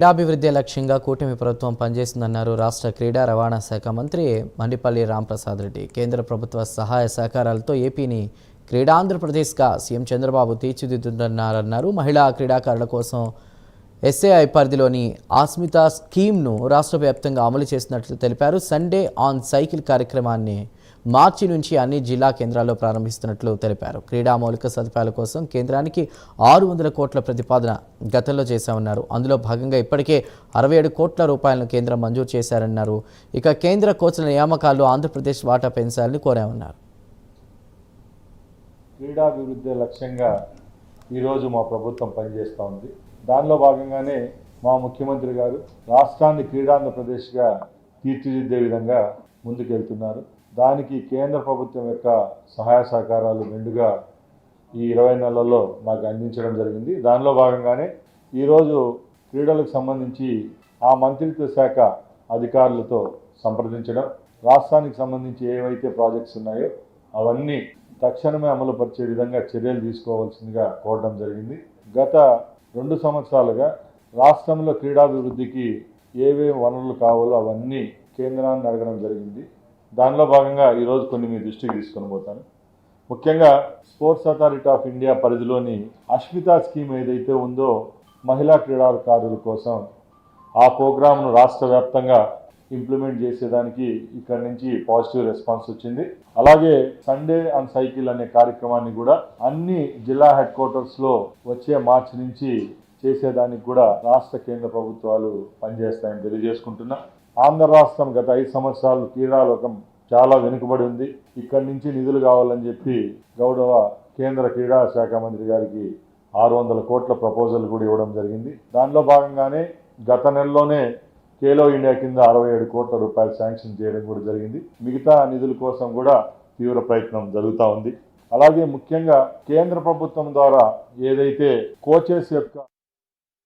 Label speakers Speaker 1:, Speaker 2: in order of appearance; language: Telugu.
Speaker 1: క్రీడాభివృద్ధి లక్ష్యంగా కూటమి ప్రభుత్వం పనిచేస్తుందన్నారు రాష్ట్ర క్రీడా రవాణా శాఖ మంత్రి మండిపల్లి రాంప్రసాద్ రెడ్డి. కేంద్ర ప్రభుత్వ సహాయ సహకారాలతో ఏపీని క్రీడాంధ్రప్రదేశ్గా సీఎం చంద్రబాబు తీర్చిదిద్దుతున్నారన్నారు. మహిళా క్రీడాకారుల కోసం ఎస్ఏఐ పరిధిలోని ఆస్మితా స్కీమ్ను రాష్ట్ర వ్యాప్తంగా అమలు చేస్తున్నట్లు తెలిపారు. సండే ఆన్ సైకిల్ కార్యక్రమాన్ని మార్చి నుంచి అన్ని జిల్లా కేంద్రాల్లో ప్రారంభిస్తున్నట్లు తెలిపారు. క్రీడా మౌలిక సదుపాయాల కోసం కేంద్రానికి 600 కోట్ల ప్రతిపాదన గతంలో చేశామన్నారు. అందులో భాగంగా ఇప్పటికే 67 కోట్ల రూపాయలను కేంద్రం మంజూరు చేశారన్నారు. ఇక కేంద్ర కోచ్ల నియామకాల్లో ఆంధ్రప్రదేశ్ వాటా పెంచాలని కోరామన్నారు.
Speaker 2: క్రీడాభివృద్ధి లక్ష్యంగా ఈరోజు మా ప్రభుత్వం పనిచేస్తూ ఉంది. దానిలో భాగంగానే మా ముఖ్యమంత్రి గారు రాష్ట్రాన్ని క్రీడాంధ్రప్రదేశ్గా తీర్చిదిద్దే విధంగా ముందుకెళ్తున్నారు. దానికి కేంద్ర ప్రభుత్వం యొక్క సహాయ సహకారాలు మెండుగా ఈ 20 నెలల్లో మాకు అందించడం జరిగింది. దానిలో భాగంగానే ఈరోజు క్రీడలకు సంబంధించి ఆ మంత్రిత్వ శాఖ అధికారులతో సంప్రదించడం, రాష్ట్రానికి సంబంధించి ఏవైతే ప్రాజెక్ట్స్ ఉన్నాయో అవన్నీ తక్షణమే అమలు పరిచే విధంగా చర్యలు తీసుకోవాల్సిందిగా కోరడం జరిగింది. గత 2 సంవత్సరాలుగా రాష్ట్రంలో క్రీడాభివృద్ధికి ఏవేవి వనరులు కావాలో అవన్నీ కేంద్రాన్ని అడగడం జరిగింది. దానిలో భాగంగా ఈరోజు కొన్ని మీ దృష్టికి తీసుకొని పోతాను. ముఖ్యంగా స్పోర్ట్స్ అథారిటీ ఆఫ్ ఇండియా పరిధిలోని అస్మితా స్కీమ్ ఏదైతే ఉందో మహిళా క్రీడాకారుల కోసం ఆ ప్రోగ్రామ్ను రాష్ట్ర వ్యాప్తంగా ఇంప్లిమెంట్ చేసేదానికి ఇక్కడి నుంచి పాజిటివ్ రెస్పాన్స్ వచ్చింది. అలాగే సండే ఆన్ సైకిల్ అనే కార్యక్రమాన్ని కూడా అన్ని జిల్లా హెడ్ క్వార్టర్స్లో వచ్చే మార్చి నుంచి చేసేదానికి కూడా రాష్ట్ర కేంద్ర ప్రభుత్వాలు పనిచేస్తాయని తెలియజేసుకుంటున్నా. ఆంధ్ర రాష్ట్రం గత 5 సంవత్సరాలు క్రీడాలోకం చాలా వెనుకబడి ఉంది. ఇక్కడి నుంచి నిధులు కావాలని చెప్పి గౌరవ కేంద్ర క్రీడా శాఖ మంత్రి గారికి 600 కోట్ల ప్రపోజల్ కూడా ఇవ్వడం జరిగింది. దానిలో భాగంగానే గత నెలలోనే ఖేలో ఇండియా కింద 67 కోట్ల రూపాయలు శాంక్షన్ చేయడం కూడా జరిగింది. మిగతా నిధుల కోసం కూడా తీవ్ర ప్రయత్నం జరుగుతూ ఉంది. అలాగే ముఖ్యంగా కేంద్ర ప్రభుత్వం ద్వారా ఏదైతే కోచెస్ యొక్క